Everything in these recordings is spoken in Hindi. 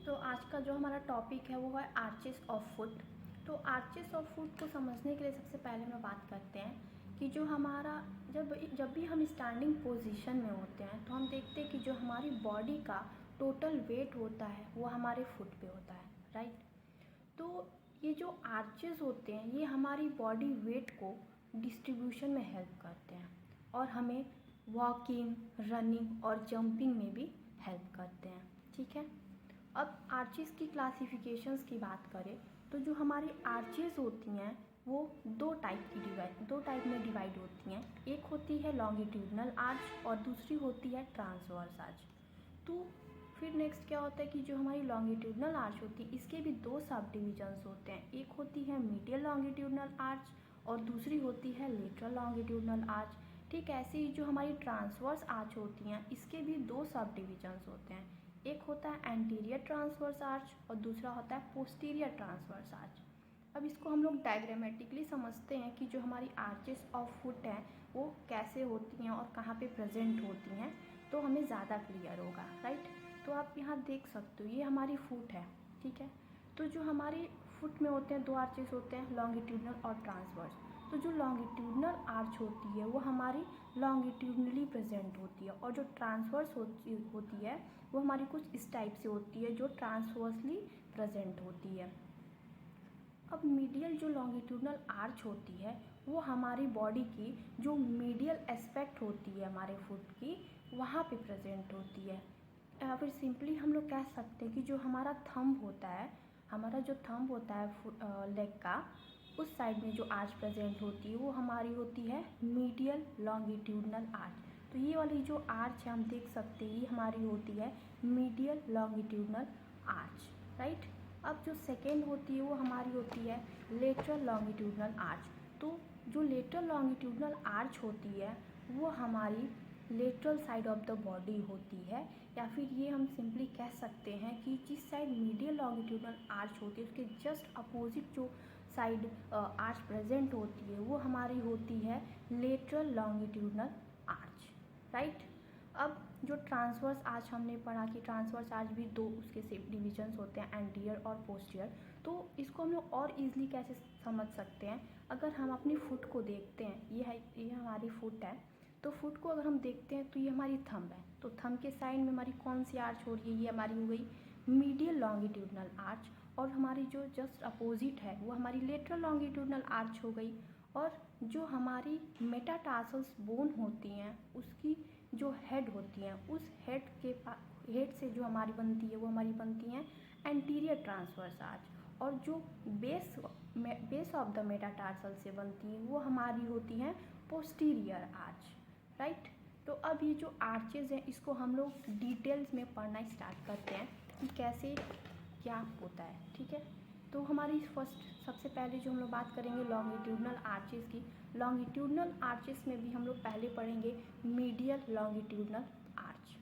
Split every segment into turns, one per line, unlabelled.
तो आज का जो हमारा टॉपिक है वो है आर्चेस ऑफ फुट। तो आर्चेस ऑफ फुट को समझने के लिए सबसे पहले हम बात करते हैं कि जो हमारा जब भी हम स्टैंडिंग पोजीशन में होते हैं तो हम देखते हैं कि जो हमारी बॉडी का टोटल वेट होता है वो हमारे फुट पे होता है, राइट। तो ये जो आर्चेस होते हैं ये हमारी बॉडी वेट को डिस्ट्रीब्यूशन में हेल्प करते हैं और हमें वॉकिंग, रनिंग और जंपिंग में भी हेल्प करते हैं, ठीक है। अब आर्चेस की क्लासिफिकेशंस की बात करें तो जो हमारी आर्चेस होती हैं वो दो टाइप में डिवाइड होती हैं। एक होती है लॉन्गिट्यूडनल आर्च और दूसरी होती है ट्रांसवर्स आर्च। तो फिर नेक्स्ट क्या होता है कि जो हमारी लॉन्गिट्यूडनल आर्च होती है इसके भी दो सब डिविजन्स होते हैं। एक होती है मीडियल लॉन्गिट्यूडनल आर्च और दूसरी होती है लेटरल लॉन्गिट्यूडनल आर्च। ठीक ऐसे ही जो हमारी ट्रांसवर्स आर्च होती हैं इसके भी दो सब डिविजन्स होते हैं। एक होता है एंटीरियर ट्रांसवर्स आर्च और दूसरा होता है पोस्टीरियर ट्रांसवर्स आर्च। अब इसको हम लोग डायग्रामेटिकली समझते हैं कि जो हमारी आर्चेस ऑफ फुट हैं वो कैसे होती हैं और कहाँ पे प्रेजेंट होती हैं, तो हमें ज़्यादा क्लियर होगा, राइट। तो आप यहाँ देख सकते हो ये हमारी फुट है, ठीक है। तो जो हमारी फुट में होते हैं दो आर्चेस होते हैं, लॉन्गिट्यूडनल और ट्रांसवर्स। तो जो लॉन्गिट्यूडनल आर्च होती है वो हमारी लॉन्गिट्यूडनली प्रेजेंट होती है और जो ट्रांसवर्स होती है वो हमारी कुछ इस टाइप से होती है जो ट्रांसवर्सली प्रेजेंट होती है। अब मीडियल जो लॉन्गिट्यूडनल आर्च होती है वो हमारी बॉडी की जो मीडियल एस्पेक्ट होती है हमारे फुट की वहाँ पे प्रेजेंट होती है। या फिर सिंपली हम लोग कह सकते हैं कि जो हमारा थंब होता है, हमारा जो थंब होता है लेग का, उस साइड में जो आर्च प्रेजेंट होती है वो हमारी होती है मीडियल लॉन्गिट्यूडनल आर्च। तो ये वाली जो आर्च है हम देख सकते हैं ये हमारी होती है मीडियल लॉन्गिट्यूडनल आर्च, राइट। अब जो सेकेंड होती है वो हमारी होती है लेटरल लॉन्गिट्यूडनल आर्च। तो जो लेटरल लॉन्गिट्यूडनल आर्च होती है वो हमारी lateral side of the body होती है, या फिर ये हम सिंपली कह सकते हैं कि जिस साइड मीडियल लॉन्गिट्यूडनल आर्च होती है उसके जस्ट अपोजिट जो साइड आर्च प्रेजेंट होती है वो हमारी होती है लेटरल लॉन्गिट्यूडनल आर्च, राइट। अब जो ट्रांसवर्स आर्च हमने पढ़ा कि ट्रांसवर्स आर्च भी दो उसके सेप डिविजन्स होते हैं, एंटीरियर और पोस्टीरियर। तो इसको हम लोग और इजीली कैसे समझ सकते हैं, अगर हम अपनी फुट को देखते हैं, ये हमारी फुट है। तो फुट को अगर हम देखते हैं तो ये हमारी थंब है। तो थंब के साइड में हमारी कौन सी आर्च हो रही है, ये हमारी हो गई मीडियल लॉन्गिट्यूडनल आर्च। और हमारी जो जस्ट अपोजिट है वो हमारी लेटरल लॉन्गिट्यूडनल आर्च हो गई। और जो हमारी मेटाटार्सल्स बोन होती हैं उसकी जो हेड होती हैं उस हेड से जो हमारी बनती है वो हमारी बनती हैं एंटीरियर ट्रांसवर्स आर्च। और जो बेस ऑफ द मेटाटार्सल से बनती है वो हमारी होती हैं पोस्टीरियर आर्च, राइट। तो अब ये जो आर्चेज हैं इसको हम लोग डिटेल्स में पढ़ना स्टार्ट करते हैं कि कैसे क्या होता है, ठीक है। तो हमारी सबसे पहले जो हम लोग बात करेंगे लॉन्गिट्यूडनल आर्चेस की। लॉन्गिट्यूडनल आर्चेस में भी हम लोग पहले पढ़ेंगे मीडियल लॉन्गिट्यूडनल आर्च।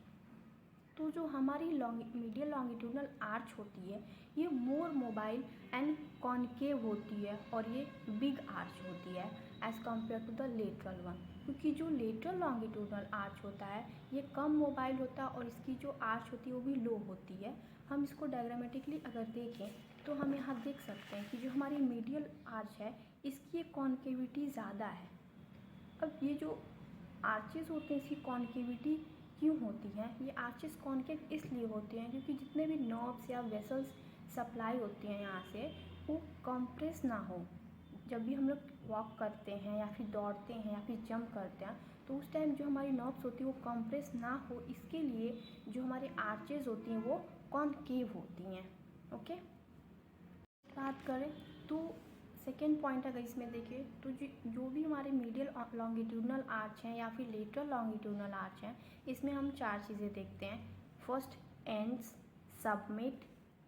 तो जो हमारी मीडियल लॉन्गिट्यूडनल आर्च होती है ये मोर मोबाइल एंड कॉनकेव होती है और ये बिग आर्च होती है as compared to the lateral one. क्योंकि जो लेटरल लॉन्गिट्यूडनल आर्च होता है ये कम मोबाइल होता है और इसकी जो आर्च होती है वो भी लो होती है। हम इसको डायग्रामेटिकली अगर देखें तो हम यहाँ देख सकते हैं कि जो हमारी मीडियल आर्च है इसकी एक कॉन्केविटी ज़्यादा है। अब ये जो आर्चेस होते हैं इसकी कॉन्केविटी क्यों होती हैं, ये आर्चेस कॉन्केव इसलिए होते हैं क्योंकि जितने भी नर्व्स या वेसल्स सप्लाई होती हैं यहाँ से वो कंप्रेस ना हो। जब भी हम लोग वॉक करते हैं या फिर दौड़ते हैं या फिर जंप करते हैं तो उस टाइम जो हमारी नर्व्स होती है वो कंप्रेस ना हो, इसके लिए जो हमारी आर्चेस होती हैं वो कॉन्केव होती हैं, ओके। बात करें तो सेकेंड पॉइंट अगर इसमें देखें तो जो भी हमारे मीडियल लॉन्गिट्यूडनल आर्च हैं या फिर लेटरल लॉन्गिट्यूडनल आर्च हैं इसमें हम चार चीज़ें देखते हैं। First ends, submit,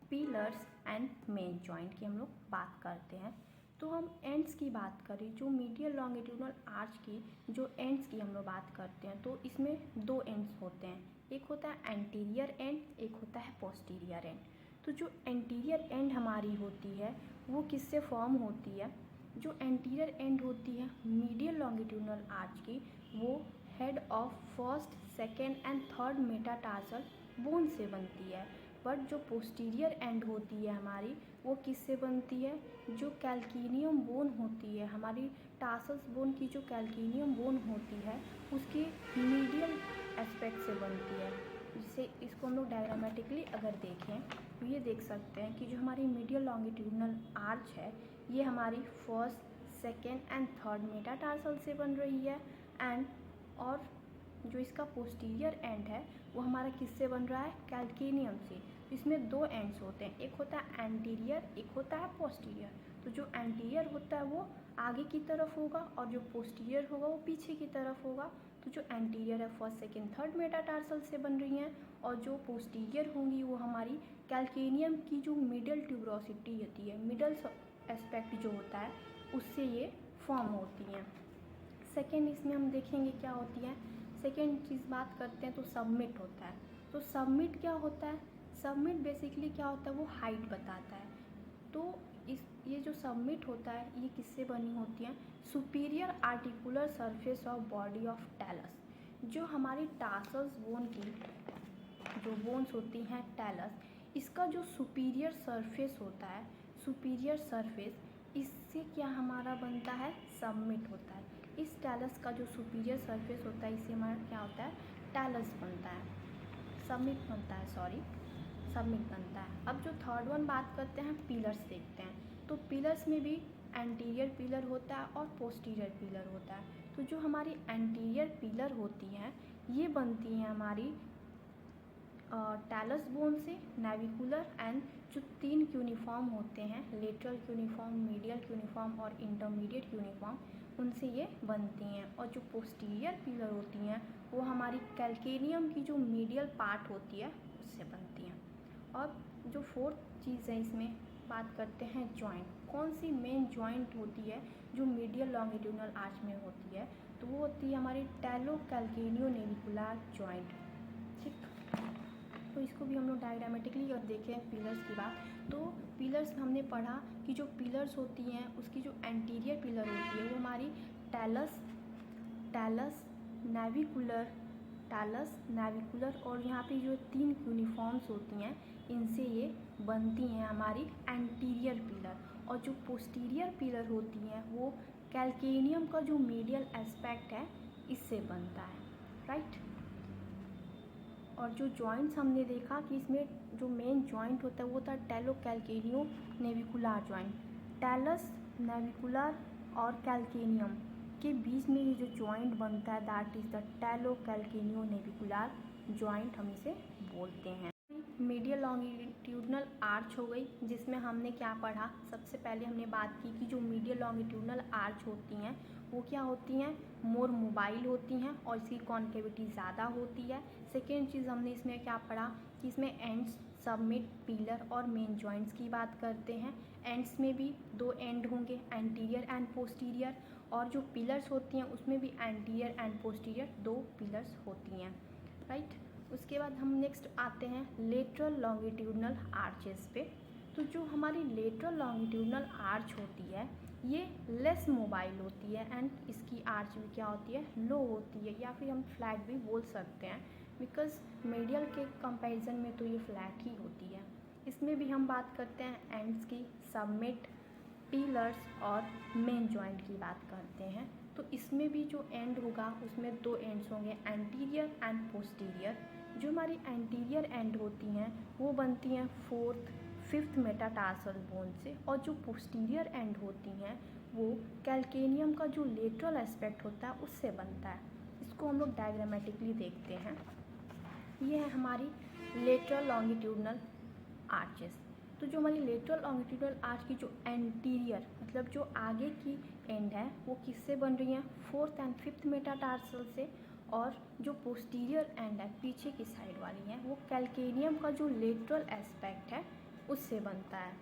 pillars and main joint की हम लोग बात करते हैं। तो हम एंड्स की बात करें, जो मीडियल लॉन्गिट्यूडनल आर्च की जो एंड्स की हम लोग बात करते हैं तो इसमें दो एंड्स होते हैं, एक होता है एंटीरियर एंड, एक होता है पोस्टीरियर एंड। तो जो एंटीरियर एंड हमारी होती है वो किससे फॉर्म होती है, जो एंटीरियर एंड होती है मीडियल लॉन्गिट्यूडनल आर्च की वो head of first, second and third metatarsal bone से बनती है। बट जो पोस्टीरियर एंड होती है हमारी वो किससे बनती है, जो कैल्केनियम बोन होती है हमारी टार्सस बोन की, जो कैल्केनियम बोन होती है उसके मीडियल एस्पेक्ट से बनती है। जिससे इसको हम लोग डायग्रामेटिकली अगर देखें तो ये देख सकते हैं कि जो हमारी मीडियल लॉन्गिट्यूडनल आर्च है ये हमारी first, second and third metatarsal से बन रही है एंड और जो इसका पोस्टीरियर एंड है वो हमारा किससे बन रहा है, कैल्केनियम से। इसमें दो एंड्स होते हैं, एक होता है एंटीरियर, एक होता है पोस्टीरियर। तो जो एंटीरियर होता है वो आगे की तरफ होगा और जो पोस्टीरियर होगा वो पीछे की तरफ होगा। तो जो एंटीरियर है फर्स्ट, सेकेंड, थर्ड मेटाटार्सल से बन रही हैं और जो पोस्टीरियर होंगी वो हमारी कैल्केनियम की जो मिडल ट्यूबरोसिटी होती है, मिडल एस्पेक्ट जो होता है उससे ये फॉर्म होती हैं। सेकेंड इसमें हम देखेंगे क्या होती है। सेकेंड चीज़ बात करते हैं तो सबमिट होता है। तो सबमिट क्या होता है, सबमिट बेसिकली क्या होता है वो हाइट बताता है। तो ये जो सबमिट होता है ये किससे बनी होती है, superior articular surface of body of talus. जो हमारी टार्सस बोन की जो बोन्स होती हैं टैलस, इसका जो सुपीरियर सरफेस होता है, सुपीरियर सरफेस, इससे क्या हमारा बनता है, सबमिट होता है। इस टैलस का जो सुपीरियर सरफेस होता है इससे हमारा क्या होता है, टैलस बनता है, सबमिट बनता है, सॉरी सबमिट बनता है। अब जो थर्ड वन बात करते हैं, पिलर्स देखते हैं। तो पिलर्स में भी एंटीरियर पिलर होता है और पोस्टीरियर पिलर होता है। तो जो हमारी एंटीरियर पिलर होती हैं ये बनती हैं हमारी टैलस बोन से, नेविकुलर एंड जो तीन क्यूनिफॉर्म होते हैं, लेटरल क्यूनिफॉर्म, मीडियल क्यूनिफॉर्म और इंटरमीडिएट क्यूनिफॉर्म, उनसे ये बनती हैं। और जो पोस्टीरियर पिलर होती हैं वो हमारी कैल्केनियम की जो मीडियल पार्ट होती है उससे बनती हैं। और जो फोर्थ चीज़ है इसमें बात करते हैं जॉइंट। कौन सी मेन जॉइंट होती है जो मीडियल लॉन्गिट्यूडनल आर्च में होती है, तो वो होती है हमारी टैलो कैल्केनियो नेविकुलर जॉइंट। ठीक, तो इसको भी हम लोग डायग्रामेटिकली अगर देखें पिलर्स की बात, तो पिलर्स में हमने पढ़ा कि जो पिलर्स होती हैं उसकी जो एंटीरियर पिलर होती है वो हमारी टैलस नेविकुलर और यहाँ पे जो तीन यूनिफॉर्म्स होती हैं इनसे ये बनती हैं हमारी एंटीरियर पिलर। और जो पोस्टीरियर पिलर होती हैं वो कैल्केनियम का जो मीडियल एस्पेक्ट है इससे बनता है, राइट। और जो जॉइंट्स हमने देखा कि इसमें जो मेन जॉइंट होता है वो था talo calcaneo navicular joint. Talus, navicular और कैल्केनियम के बीच में ये जो जॉइंट बनता है that is the talo calcaneo navicular joint, हम इसे बोलते हैं। मीडियल लॉन्गिट्यूडनल आर्च हो गई, जिसमें हमने क्या पढ़ा, सबसे पहले हमने बात की कि जो मीडियल लॉन्गिट्यूडनल आर्च होती हैं वो क्या होती हैं, मोर मोबाइल होती हैं और इसकी कॉन्केविटी ज़्यादा होती है। सेकेंड चीज़ हमने इसमें क्या पढ़ा कि इसमें एंड्स, सबमिट, पिलर और मेन जॉइंट्स की बात करते हैं। एंड्स में भी दो एंड होंगे, एंटीरियर एंड पोस्टीरियर, और जो पिलर्स होती हैं उसमें भी एंटीरियर एंड पोस्टीरियर दो पिलर्स होती हैं, राइट। उसके बाद हम नेक्स्ट आते हैं लेटरल लॉन्गिट्यूडनल आर्चेस पे। तो जो हमारी लेटरल लॉन्गिट्यूडनल आर्च होती है ये लेस मोबाइल होती है एंड इसकी आर्च भी क्या होती है, लो होती है, या फिर हम फ्लैट भी बोल सकते हैं, बिकॉज मीडियल के कंपैरिजन में तो ये फ्लैट ही होती है। इसमें भी हम बात करते हैं एंड्स की, सबमिट, पिलर्स और मेन जॉइंट की बात करते हैं। तो इसमें भी जो एंड होगा उसमें दो एंड्स होंगे, एंटीरियर एंड पोस्टीरियर। जो हमारी एंटीरियर एंड होती हैं वो बनती हैं फोर्थ, फिफ्थ मेटाटार्सल बोन से, और जो पोस्टीरियर एंड होती हैं वो कैल्केनियम का जो लेटरल एस्पेक्ट होता है उससे बनता है। इसको हम लोग डायग्रामेटिकली देखते हैं। ये है हमारी लेटरल लॉन्गिट्यूडनल आर्चेस। तो जो हमारी लेटरल लॉन्गिट्यूडनल आर्च की जो एंटीरियर मतलब जो आगे की एंड है वो किससे बन रही हैं, फोर्थ एंड फिफ्थ मेटाटार्सल से, और जो पोस्टीरियर एंड है पीछे की साइड वाली है वो कैल्केनियम का जो लेटरल एस्पेक्ट है उससे बनता है।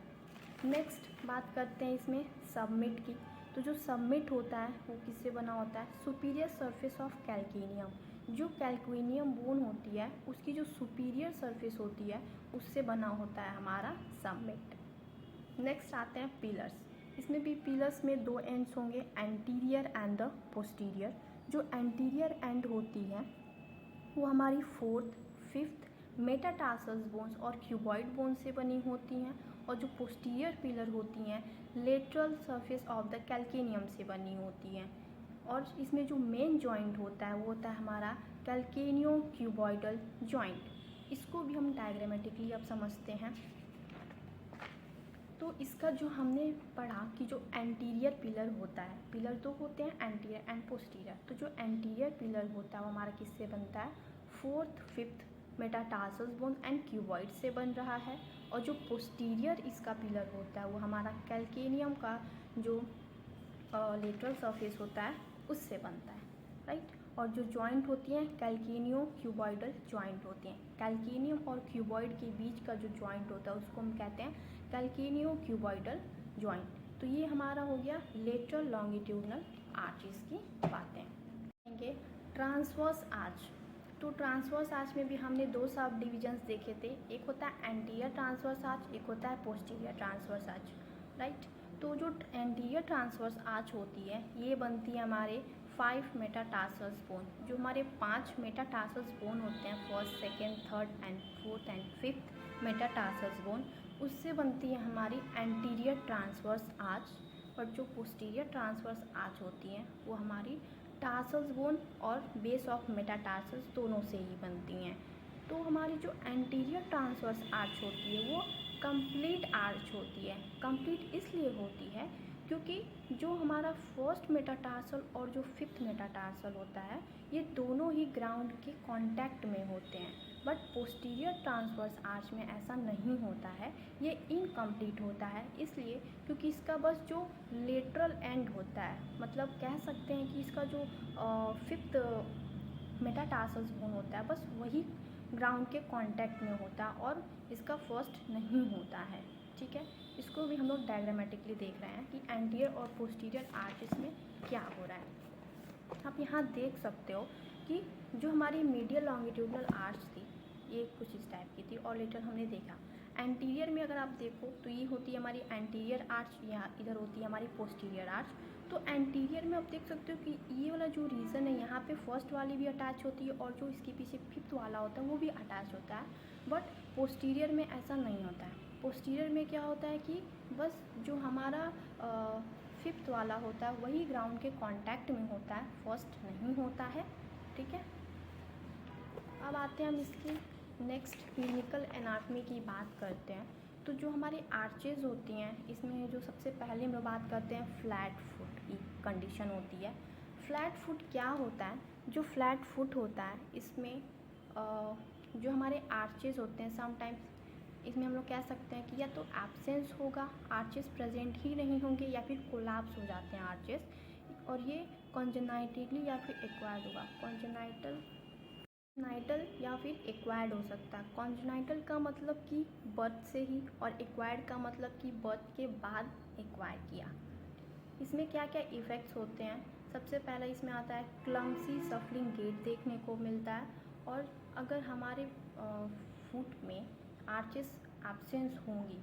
नेक्स्ट बात करते हैं इसमें सबमिट की। तो जो सबमिट होता है वो किससे बना होता है, सुपीरियर सरफेस ऑफ कैल्केनियम। जो कैल्केनियम बोन होती है उसकी जो सुपीरियर सरफेस होती है उससे बना होता है हमारा सबमिट। नेक्स्ट आते हैं पिलर्स। इसमें भी पिलर्स में दो एंड्स होंगे, एंटीरियर एंड द पोस्टीरियर। जो एंटीरियर एंड होती है वो हमारी फोर्थ, फिफ्थ मेटाटार्सस बोन्स और क्यूबॉइड बोन से बनी होती हैं, और जो पोस्टीरियर पिलर होती हैं lateral surface of the calcaneum से बनी होती हैं। और इसमें जो मेन जॉइंट होता है वो होता है हमारा कैल्केनियो क्यूबॉइडल जॉइंट। इसको भी हम डायग्रामेटिकली अब समझते हैं। तो इसका जो हमने पढ़ा कि जो एंटीरियर पिलर होता है, पिलर तो होते हैं एंटीरियर एंड पोस्टीरियर, तो जो एंटीरियर पिलर होता है वो हमारा किससे बनता है, fourth fifth metatarsus bone and cuboid से बन रहा है। और जो पोस्टीरियर इसका पिलर होता है वो हमारा कैल्केनियम का जो लेटरल सरफेस होता है उससे बनता है, राइट। और जो जॉइंट होती हैं कैल्केनियो क्यूबॉइडल जॉइंट होती हैं। कैल्केनियम और क्यूबॉइड के बीच का जो जॉइंट होता है उसको हम कहते हैं कैल्केनियो क्यूबॉइडल जॉइंट। तो ये हमारा हो गया लेटरल लॉन्गिट्यूडनल आर्चेस की बातें। Transverse arch. तो ट्रांसवर्स आर्च में भी हमने दो सब डिविजन्स देखे थे, एक होता है एंटीरियर ट्रांसवर्स आर्च, एक होता है पोस्टीरियर ट्रांसवर्स आर्च, राइट। तो जो एंटीरियर ट्रांसवर्स आर्च होती है ये बनती है हमारे 5 मेटाटार्सस बोन। जो हमारे 5 मेटाटार्सस बोन होते हैं, first second third and fourth and fifth metatarsus bone, उससे बनती है हमारी एंटीरियर ट्रांसवर्स आर्च। और जो पोस्टीरियर ट्रांसवर्स आर्च होती हैं वो हमारी टार्सस बोन और बेस ऑफ मेटाटार्सस दोनों से ही बनती हैं। तो हमारी जो एंटीरियर ट्रांसवर्स आर्च होती है वो कंप्लीट आर्च होती है। कंप्लीट इसलिए होती है क्योंकि जो हमारा फर्स्ट मेटाटार्सल और जो फिफ्थ मेटाटार्सल होता है ये दोनों ही ग्राउंड के कांटेक्ट में होते हैं। बट पोस्टीरियर ट्रांसवर्स आर्च में ऐसा नहीं होता है, ये इनकम्प्लीट होता है इसलिए क्योंकि इसका बस जो लेटरल एंड होता है, मतलब कह सकते हैं कि इसका जो फिफ्थ मेटाटार्सस बोन होता है बस वही ग्राउंड के कांटेक्ट में होता है और इसका फर्स्ट नहीं होता है, ठीक है। इसको भी हम लोग डायग्रामेटिकली देख रहे हैं कि एंटीरियर और पोस्टीरियर आर्चेस में क्या हो रहा है। आप यहाँ देख सकते हो कि जो हमारी मीडियल लॉन्गिट्यूडनल आर्च थी ये कुछ इस टाइप की थी, और लेटर हमने देखा एंटीरियर में अगर आप देखो तो ये होती है हमारी एंटीरियर आर्च, यहाँ इधर होती है हमारी पोस्टीरियर आर्च। तो एंटीरियर में आप देख सकते हो कि ये वाला जो रीज़न है यहाँ पे फर्स्ट वाली भी अटैच होती है और जो इसके पीछे फिफ्थ वाला होता है वो भी अटैच होता है। बट पोस्टीरियर में ऐसा नहीं होता है। पोस्टीरियर में क्या होता है कि बस जो हमारा फिफ्थ वाला होता है वही ग्राउंड के कांटेक्ट में होता है, फर्स्ट नहीं होता है, ठीक है। अब आते हैं हम इसकी नेक्स्ट क्लिनिकल एनाटॉमी की बात करते हैं। तो जो हमारी आर्चेज होती हैं इसमें जो सबसे पहले हम बात करते हैं फ्लैट फुट की कंडीशन होती है। फ्लैट फुट क्या होता है, जो फ्लैट फुट होता है इसमें जो हमारे आर्चेज होते हैं समटाइम्स इसमें हम लोग कह सकते हैं कि या तो एब्सेंस होगा, आर्चेस प्रेजेंट ही नहीं होंगे, या फिर कोलैप्स हो जाते हैं आर्चेस, और ये कॉन्जेनाइटली या फिर एक्वायर्ड होगा। कॉन्जेनाइटल या फिर एक्वायर्ड हो सकता है। कॉन्जेनाइटल का मतलब कि बर्थ से ही, और एक्वायर्ड का मतलब कि बर्थ के बाद एक्वायर किया। इसमें क्या क्या इफ़ेक्ट्स होते हैं, सबसे पहला इसमें आता है क्लम्सी सफलिंग गेट देखने को मिलता है। और अगर हमारे फुट में आर्चेस एब्सेंस होंगी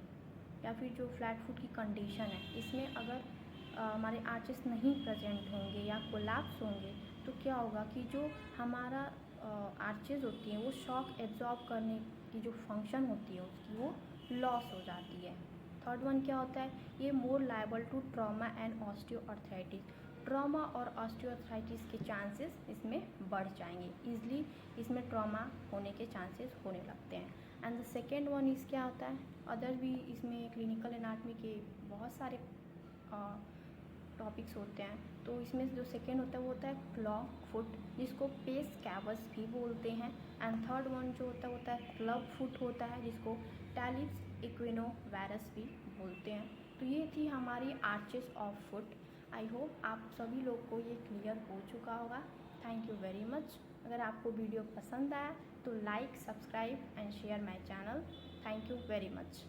या फिर जो फ्लैट फुट की कंडीशन है इसमें अगर हमारे आर्चेस नहीं प्रेजेंट होंगे या कोलैप्स होंगे तो क्या होगा कि जो हमारा आर्चेस होती हैं वो शॉक एब्जॉर्ब करने की जो फंक्शन होती है उसकी वो लॉस हो जाती है। थर्ड वन क्या होता है, ये more liable to trauma and osteoarthritis. Trauma और ऑस्टियोआर्थराइटिस के चांसेस इसमें बढ़ जाएंगे, ईजिली इसमें ट्रॉमा होने के चांसेस होने लगते हैं। एंड द सेकेंड वन इस क्या होता है, अदर भी इसमें क्लिनिकल एनाटॉमी के बहुत सारे टॉपिक्स होते हैं। तो इसमें जो सेकेंड होता है वो होता है क्लॉ फुट, जिसको पेस कैवस भी बोलते हैं। एंड थर्ड वन जो होता है क्लब फुट होता है, जिसको टैलिप्स इक्विनोवायरस भी बोलते हैं। तो ये थी हमारी arches of foot. I hope आप सभी लोग को ये क्लियर हो चुका होगा। Thank you very much. अगर आपको वीडियो पसंद आया तो like, subscribe and share my channel. Thank you very much.